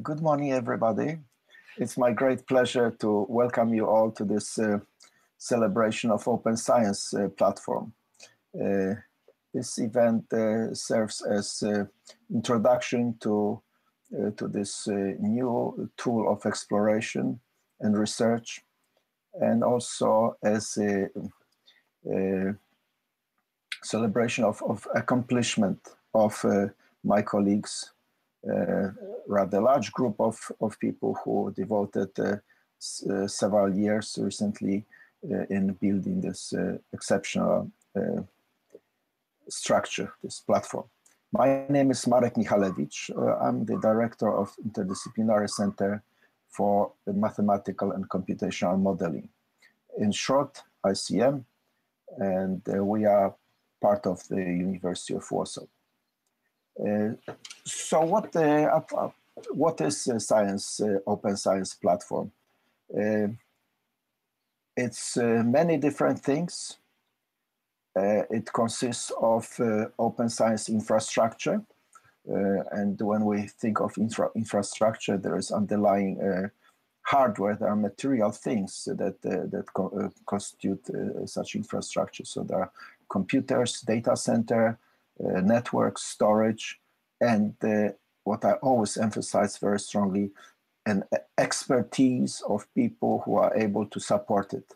Good morning, everybody. It's my great pleasure to welcome you all to this celebration of Open Science platform. This event serves as introduction to this new tool of exploration and research, and also as a celebration of accomplishment of my colleagues, rather large group of people who devoted several years recently in building this exceptional structure, this platform. My name is Marek Michalewicz. I'm the director of Interdisciplinary Center for Mathematical and Computational Modeling. In short, ICM, and we are part of the University of Warsaw. So what is science, Open Science platform? It's many different things. It consists of open science infrastructure. And when we think of infrastructure, there is underlying hardware, there are material things that constitute such infrastructure. So there are computers, data center, networks, storage, and what I always emphasize very strongly, an expertise of people who are able to support it.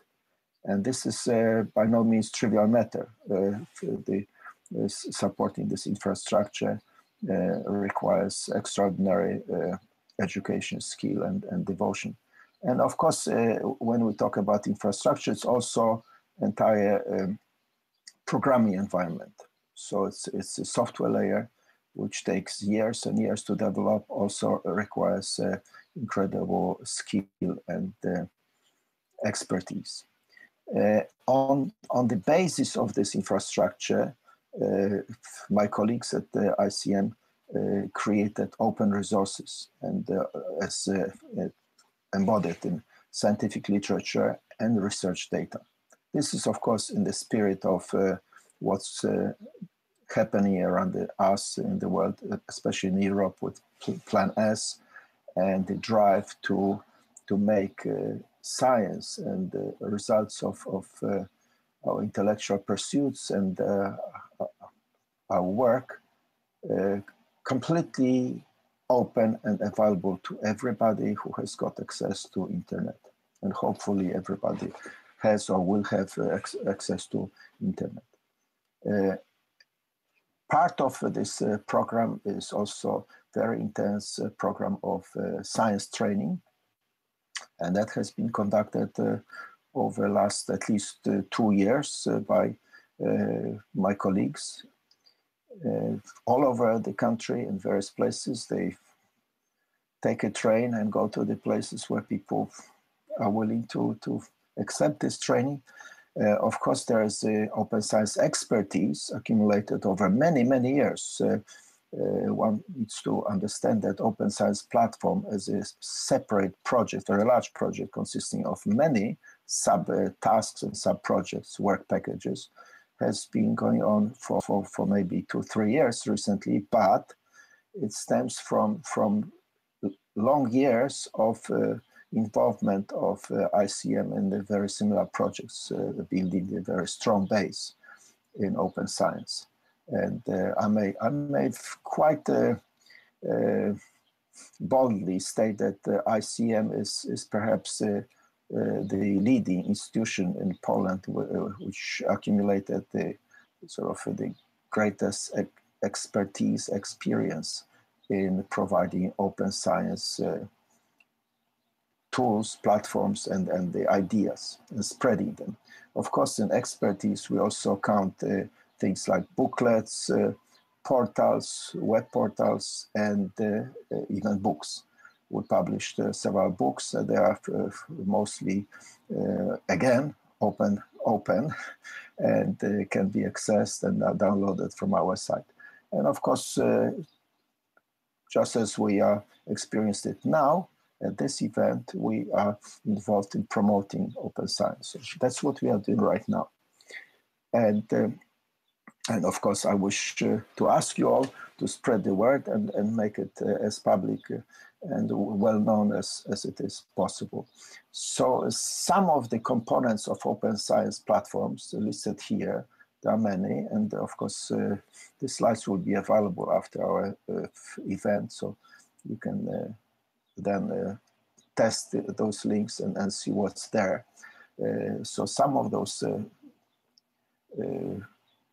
And this is by no means trivial matter. Supporting this infrastructure requires extraordinary education, skill, and devotion. And of course, when we talk about infrastructure, it's also entire programming environment. So it's a software layer which takes years and years to develop, also requires incredible skill and expertise. On the basis of this infrastructure, my colleagues at the ICM created open resources and as embodied in scientific literature and research data. This is, of course, in the spirit of what's happening around us in the world, especially in Europe with Plan S and the drive to make science and the results of our intellectual pursuits and our work completely open and available to everybody who has got access to internet. And hopefully everybody has or will have access to internet. Part of this program is also very intense program of science training, and that has been conducted over the last at least 2 years by my colleagues all over the country in various places. They take a train and go to the places where people are willing to accept this training. Of course, there is open science expertise accumulated over many, many years. One needs to understand that open science platform is a separate project, very large project consisting of many sub-tasks and sub-projects, work packages, has been going on for maybe 2-3 years recently, but it stems from long years of involvement of ICM in the very similar projects, building a very strong base in open science. And I may quite boldly state that ICM is perhaps the leading institution in Poland which accumulated the greatest expertise, experience in providing open science tools, platforms, and the ideas, and spreading them. Of course, in expertise, we also count things like booklets, portals, web portals, and even books. We published several books. They are mostly, again, open, and can be accessed and downloaded from our site. And of course, just as we are experienced it now, at this event, we are involved in promoting open science. So that's what we are doing right now. And of course, I wish to ask you all to spread the word and make it as public and well known as it is possible. So some of the components of open science platforms listed here, there are many, and of course the slides will be available after our event, so you can then test those links and see what's there. So some of those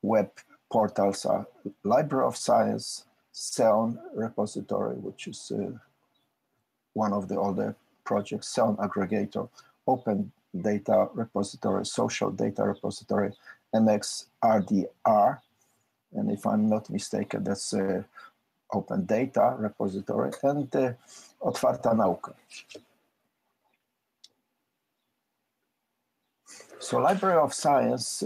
web portals are Library of Science, CEON repository, which is one of the older projects, CEON aggregator, Open Data Repository, Social Data Repository, MXRDR, and if I'm not mistaken, that's Open Data Repository, and Otwarta Nauka. So Library of Science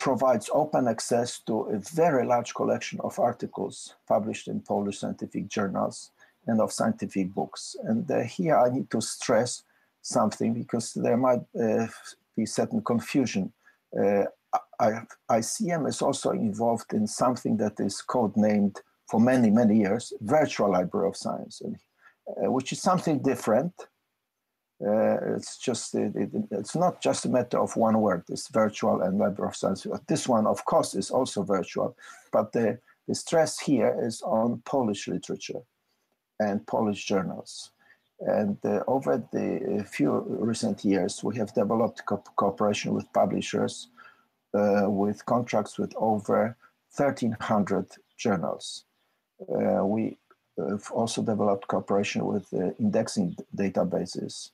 provides open access to a very large collection of articles published in Polish scientific journals and of scientific books. And here I need to stress something because there might be certain confusion. ICM is also involved in something that is codenamed for many, many years, Virtual Library of Science, which is something different. It's not just a matter of one word, it's virtual and Library of Science. This one, of course, is also virtual, but the stress here is on Polish literature and Polish journals. And over the few recent years, we have developed cooperation with publishers with contracts with over 1,300 journals. We have also developed cooperation with indexing databases,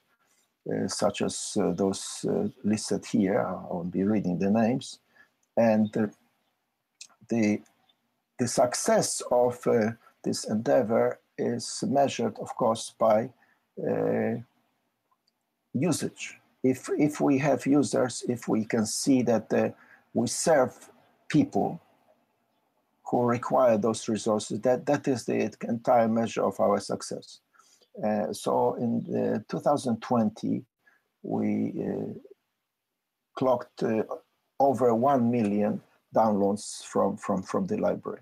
such as those listed here. I won't be reading the names. And the success of this endeavor is measured, of course, by usage. If we have users, if we can see that we serve people who require those resources, that is the entire measure of our success. So in 2020, we clocked over 1 million downloads from the library.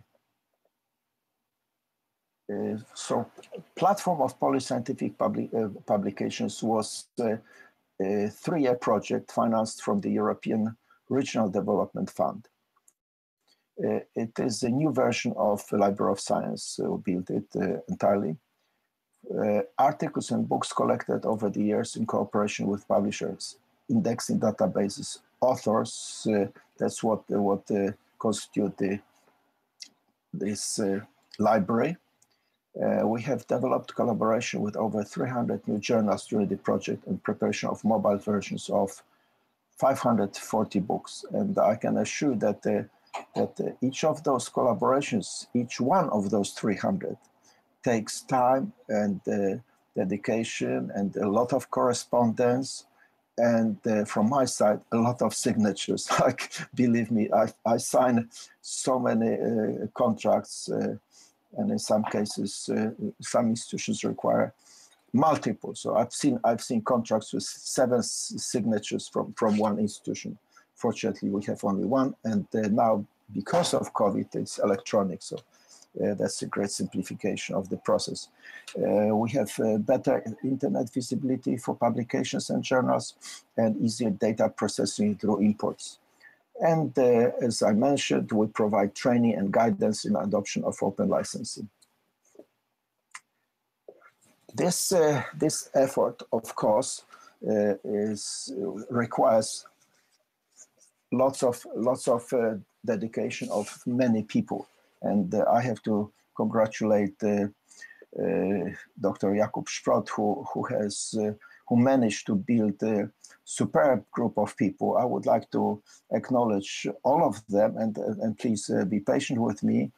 So Platform of Polish Scientific Publications was a 3-year project financed from the European Regional Development Fund. It is a new version of the Library of Science, built it entirely. Articles and books collected over the years in cooperation with publishers, indexing databases, authors, that's what constitute this library. We have developed collaboration with over 300 new journals during the project and preparation of mobile versions of 540 books. And I can assure that each of those collaborations, each one of those 300, takes time and dedication and a lot of correspondence. And from my side, a lot of signatures. Like, believe me, I signed so many contracts, and in some cases, some institutions require multiple. So I've seen contracts with 7 signatures from one institution. Fortunately, we have only one, and now because of COVID, it's electronic. So that's a great simplification of the process. We have better internet visibility for publications and journals, and easier data processing through imports. And as I mentioned, we provide training and guidance in adoption of open licensing. This effort, of course, requires lots of dedication of many people, and I have to congratulate Dr. Jakub Sprott, who managed to build a superb group of people. I would like to acknowledge all of them, and please be patient with me.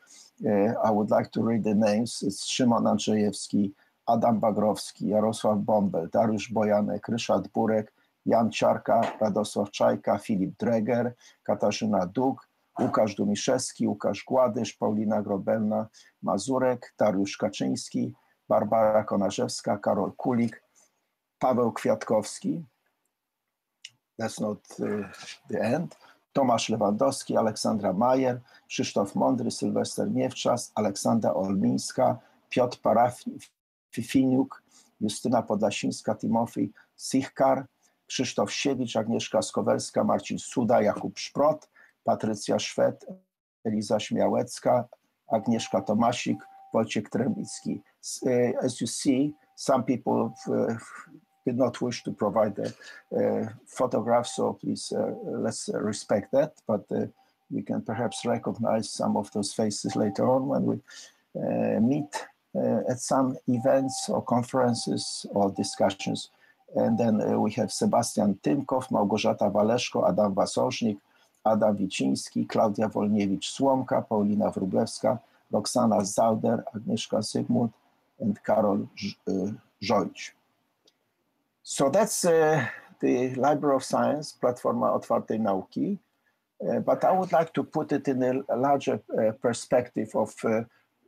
I would like to read the names. It's Szymon Andrzejewski, Adam Bagrowski, Jarosław Bąbel, Dariusz Bojanek, Ryszard Burek, Jan Ciarka, Radosław Czajka, Filip Dreger, Katarzyna Duk, Łukasz Dumiszewski, Łukasz Gładysz, Paulina Grobelna, Mazurek, Dariusz Kaczyński, Barbara Konarzewska, Karol Kulik, Paweł Kwiatkowski. That's not the end. Tomasz Lewandowski, Aleksandra Majer, Krzysztof Mądry, Sylwester Miewczas, Aleksandra Olmińska, Piotr Parafiniuk, Justyna Podlasińska, Timofej Sichkar, Krzysztof Siewicz, Agnieszka Skowelska, Marcin Suda, Jakub Szprot, Patrycja Szwed, Eliza Śmiałecka, Agnieszka Tomasik, Wojciech Trembicki. As you see, some people did not wish to provide the photographs, so please let's respect that, but you can perhaps recognize some of those faces later on when we meet at some events or conferences or discussions. And then we have Sebastian Tymkow, Małgorzata Waleszko, Adam Wasożnik, Adam Wiciński, Klaudia Wolniewicz-Słomka, Paulina Wróblewska, Roxana Zauder, Agnieszka Zygmunt, and Karol Żojć. So that's the Library of Science, Platforma Otwartej Nauki, but I would like to put it in a larger perspective of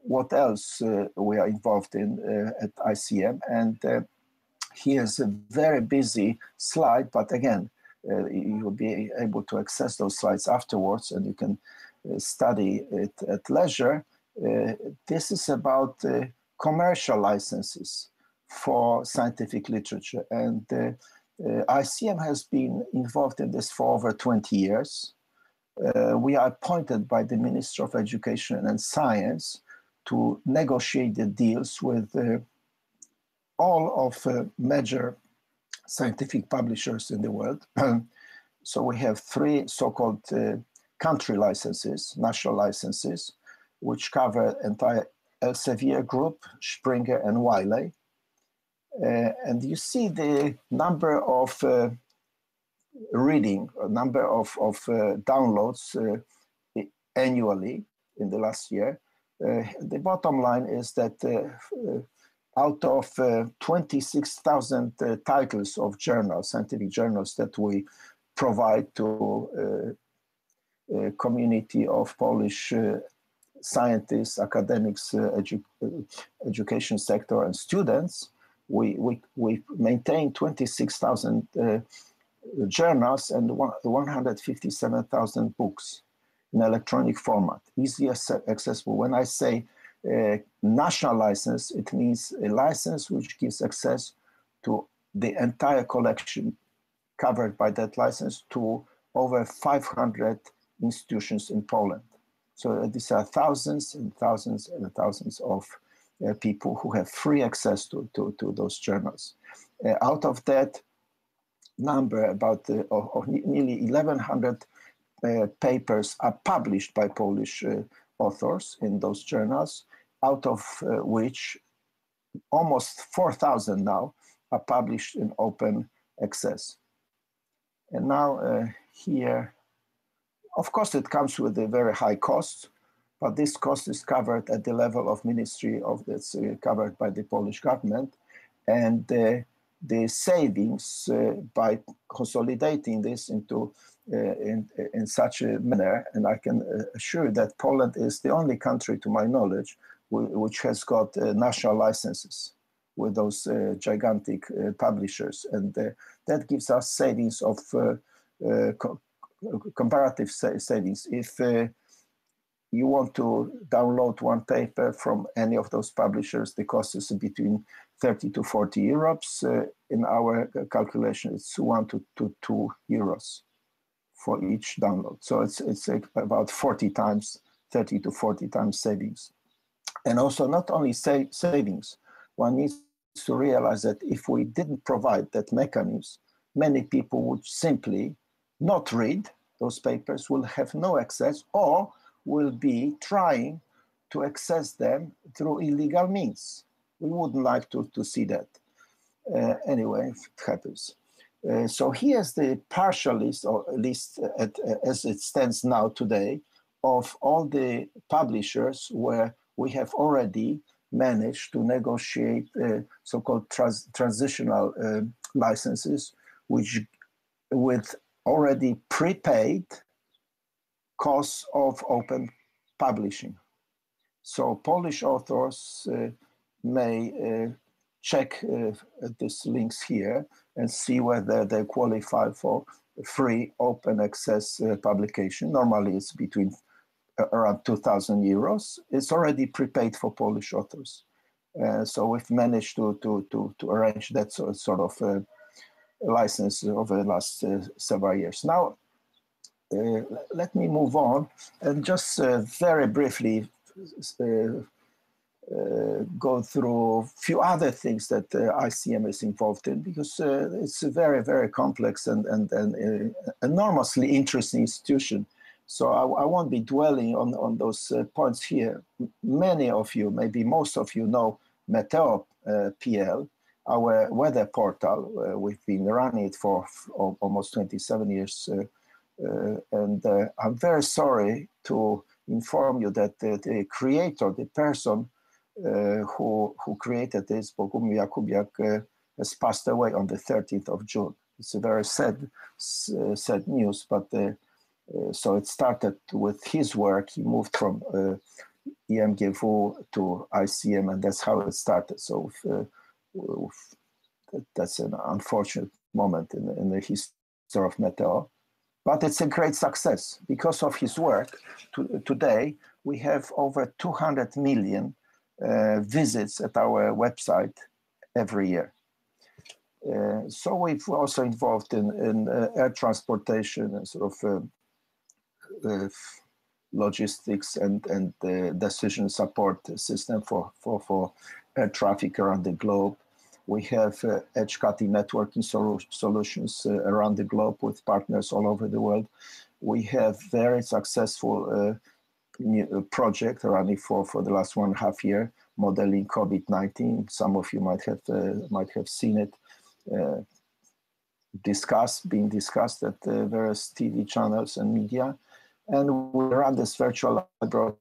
what else we are involved in at ICM. And here's a very busy slide, but again, you will be able to access those slides afterwards and you can study it at leisure. This is about commercial licenses for scientific literature. And ICM has been involved in this for over 20 years. We are appointed by the Minister of Education and Science to negotiate the deals with all of major scientific publishers in the world. So we have three so-called country licenses, national licenses, which cover entire Elsevier Group, Springer and Wiley. And you see the number of number of downloads annually in the last year. The bottom line is that out of 26,000 titles of journals, scientific journals that we provide to a community of Polish scientists, academics, education sector, and students, we maintain 26,000 journals and 157,000 books in electronic format, easily accessible. When I say national license, it means a license which gives access to the entire collection covered by that license to over 500 institutions in Poland. So these are thousands and thousands and thousands of people who have free access to those journals. Out of that number, about nearly 1,100 papers are published by Polish authors in those journals, out of which almost 4,000 now are published in open access. And now here, of course, it comes with a very high cost, but this cost is covered at the level of ministry of that's covered by the Polish government, and the savings by consolidating this into in such a manner, and I can assure that Poland is the only country, to my knowledge, which has got national licenses with those gigantic publishers, and that gives us savings of comparative savings. If you want to download one paper from any of those publishers, the cost is between 30 to 40 euros. In our calculation, it's 1 to 2 euros for each download. So it's about 40 times, 30 to 40 times savings. And also not only savings, one needs to realize that if we didn't provide that mechanism, many people would simply not read those papers, will have no access, or will be trying to access them through illegal means. We wouldn't like to see that. Anyway, if it happens. So here's the partial list, or at least as it stands now today, of all the publishers where we have already managed to negotiate so-called transitional licenses, which with already prepaid costs of open publishing. So Polish authors may check these links here and see whether they qualify for free open access publication. Normally it's between around 2,000 euros. It's already prepaid for Polish authors. So we've managed to arrange that sort of license over the last several years. Now, let me move on and just very briefly go through a few other things that ICM is involved in, because it's a very, very complex and enormously interesting institution. So I won't be dwelling on those points here. Many of you, maybe most of you, know Meteo PL, our weather portal. We've been running it for almost 27 years. And I'm very sorry to inform you that the creator, the person who created this, Bogumił Jakubiak, has passed away on the 13th of June. It's a very sad news, but so it started with his work. He moved from EMGFU to ICM, and that's how it started. So that's an unfortunate moment in the history of Meteo. But it's a great success. Because of his work, today we have over 200 million visits at our website every year. So we've also involved in air transportation and sort of logistics and decision support system for air traffic around the globe. We have edge-cutting networking solutions around the globe with partners all over the world. We have very successful project running for the last 1.5 years, modeling COVID-19. Some of you might have seen it being discussed at various TV channels and media. And we run this virtual library,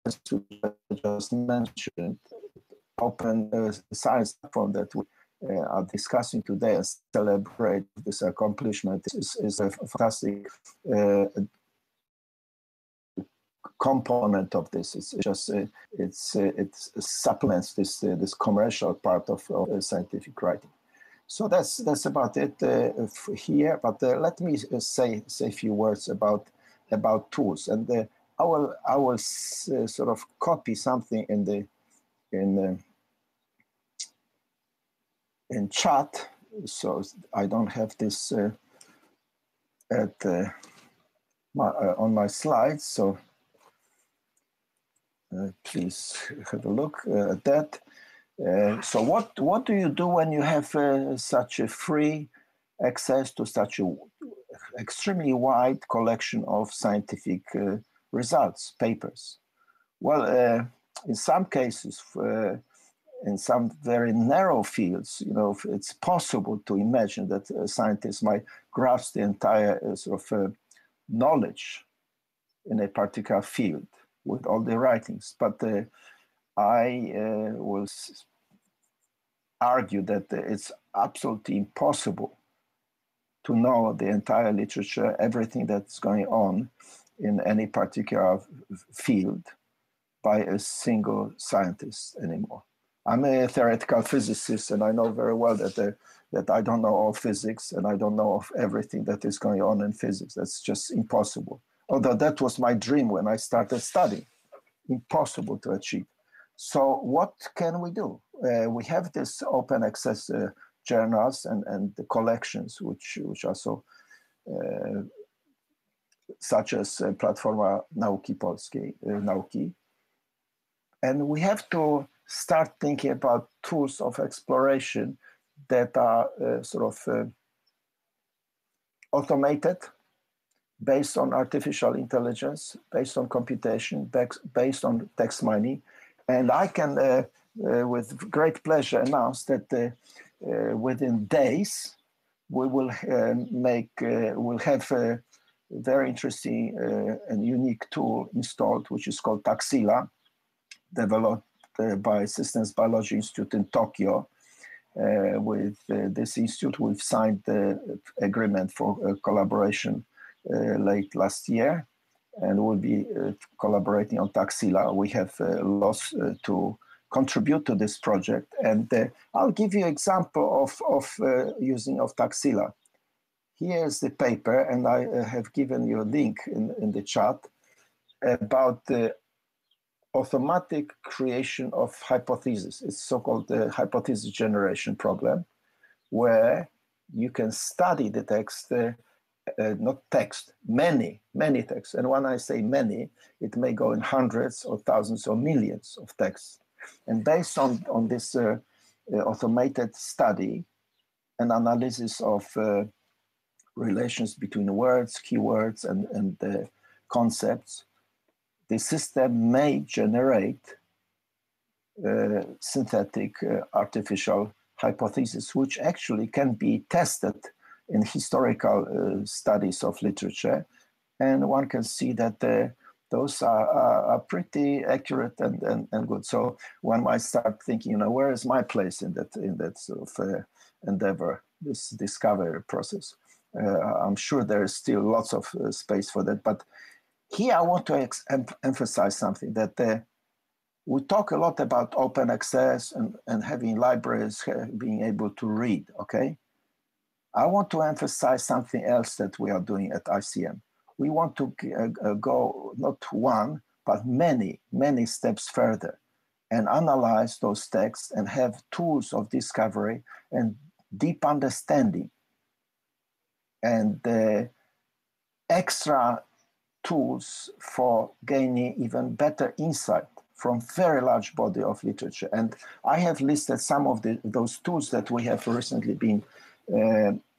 as we just mentioned, open science platform that we are discussing today and celebrate this accomplishment. This is a fantastic component of this. It's just it supplements this commercial part of scientific writing. So that's about it here. But let me say a few words about tools, and I will sort of copy something in chat, so I don't have this on my slides. So please have a look at that. So what do you do when you have such a free access to such a extremely wide collection of scientific results, papers? Well, in some cases, in some very narrow fields, it's possible to imagine that scientists might grasp the entire sort of knowledge in a particular field with all the writings. But I will argue that it's absolutely impossible to know the entire literature, everything that's going on in any particular field by a single scientist anymore. I'm a theoretical physicist, and I know very well that I don't know all physics, and I don't know of everything that is going on in physics. That's just impossible. Although that was my dream when I started studying. Impossible to achieve. So what can we do? We have this open access journals and the collections, which are so such as Platforma Nauki Polskiej, Nauki. And we have to start thinking about tools of exploration that are sort of automated, based on artificial intelligence, based on computation, based on text mining. And I can, with great pleasure, announce that within days, we will we'll have a very interesting and unique tool installed, which is called Taxila, developed by Systems Biology Institute in Tokyo. With this institute, we've signed the agreement for collaboration late last year, and we'll be collaborating on Taxila. We have lots to contribute to this project, and I'll give you an example of using of Taxila. Here's the paper, and I have given you a link in the chat about the automatic creation of hypotheses. It's so-called the hypothesis generation problem, where you can study the text, not text, many texts. And when I say many, it may go in hundreds or thousands or millions of texts. And based on this automated study and analysis of relations between words, keywords, and concepts, the system may generate synthetic artificial hypotheses, which actually can be tested in historical studies of literature. And one can see that those are pretty accurate and good. So one might start thinking, where is my place in that sort of endeavor, this discovery process? I'm sure there is still lots of space for that. But here I want to emphasize something, that we talk a lot about open access and having libraries, being able to read, okay? I want to emphasize something else that we are doing at ICM. We want to go not one, but many steps further and analyze those texts and have tools of discovery and deep understanding and extra tools for gaining even better insight from very large body of literature. And I have listed some of those tools that we have recently been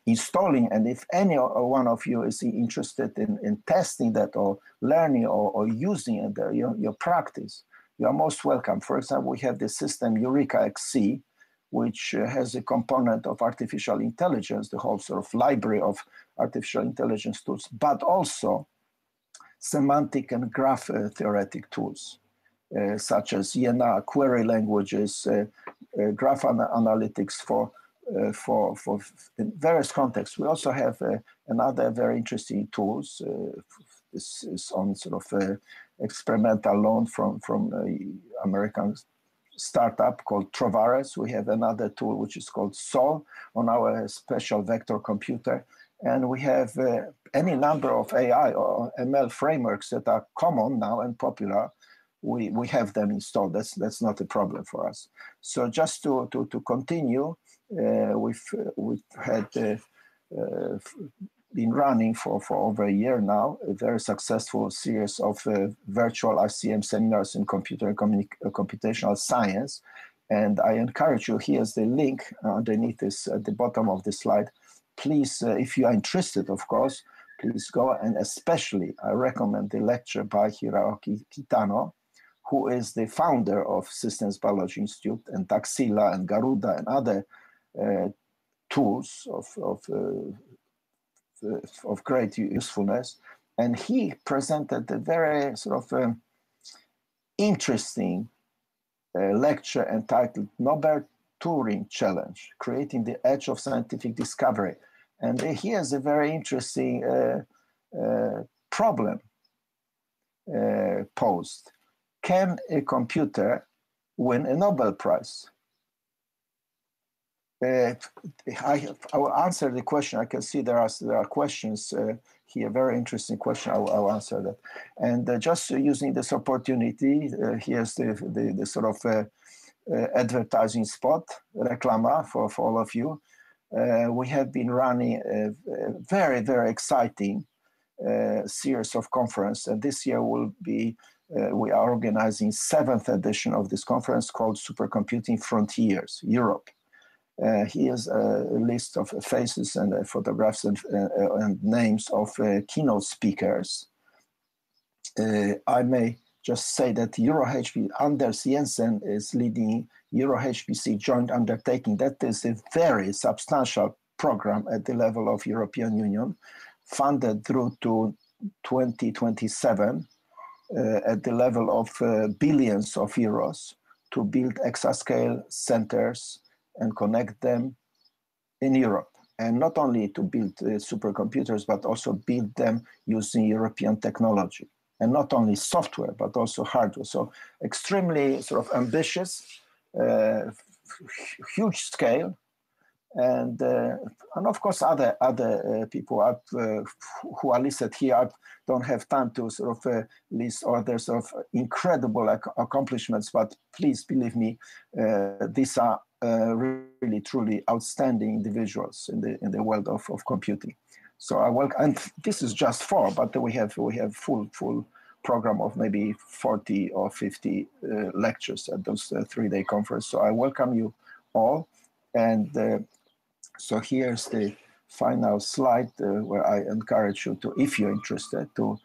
installing. And if any one of you is interested in testing that or learning or using it in your practice, you are most welcome. For example, we have the system Eureka XC, which has a component of artificial intelligence, the whole sort of library of artificial intelligence tools, but also semantic and graph theoretic tools, such as IENA, query languages, graph analytics for in various contexts. We also have another very interesting tools. This is on sort of experimental loan from American startup called Trovares. We have another tool which is called Sol on our special vector computer. And we have any number of AI or ML frameworks that are common now and popular. We have them installed. That's not a problem for us. So just to continue, we've had been running for over a year now a very successful series of virtual ICM seminars in computer and computational science. And I encourage you, here's the link underneath this at the bottom of the slide. Please, if you are interested, of course, please go. And especially, I recommend the lecture by Hiroaki Kitano, who is the founder of Systems Biology Institute, and Taxila and Garuda and other tools of great usefulness. And he presented a very sort of interesting lecture entitled Nobel Turing Challenge, Creating the Edge of Scientific Discovery. And here's a very interesting problem posed. Can a computer win a Nobel Prize? I will answer the question. I can see there are questions here, very interesting question. I'll answer that. And just using this opportunity, here's the sort of advertising spot, reclama for all of you. We have been running a very, very exciting series of conference. And this year will be, we are organizing 7th edition of this conference called Supercomputing Frontiers, Europe. Here's a list of faces and photographs and names of keynote speakers. I may just say that EuroHPC, Anders Jensen is leading EuroHPC joint undertaking. That is a very substantial program at the level of European Union, funded through to 2027 at the level of billions of euros to build exascale centers and connect them in Europe. And not only to build supercomputers, but also build them using European technology. And not only software, but also hardware. So extremely sort of ambitious, huge scale. and of course other people who are listed here. I don't have time to sort of list others of incredible accomplishments, but please believe me, these are really truly outstanding individuals in the world of computing. So I welcome, and this is just 4, but we have full program of maybe 40 or 50 lectures at those 3-day conference. So I welcome you all. And so here's the final slide where I encourage you to, if you're interested, to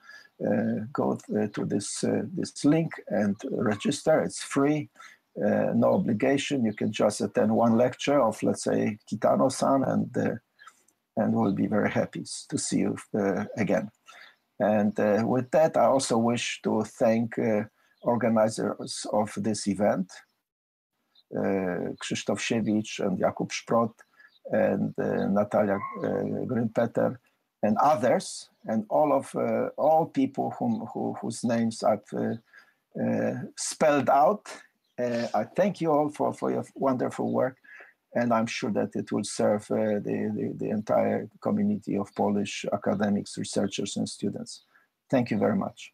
go to this link and register. It's free, no obligation. You can just attend 1 lecture of, let's say, Kitano-san, and we'll be very happy to see you again. And with that, I also wish to thank organizers of this event, Krzysztof Siewicz and Jakub Sprott, and Natalia Grünpeter, and others, and all people whose names I've spelled out. I thank you all for your wonderful work, and I'm sure that it will serve the entire community of Polish academics, researchers, and students. Thank you very much.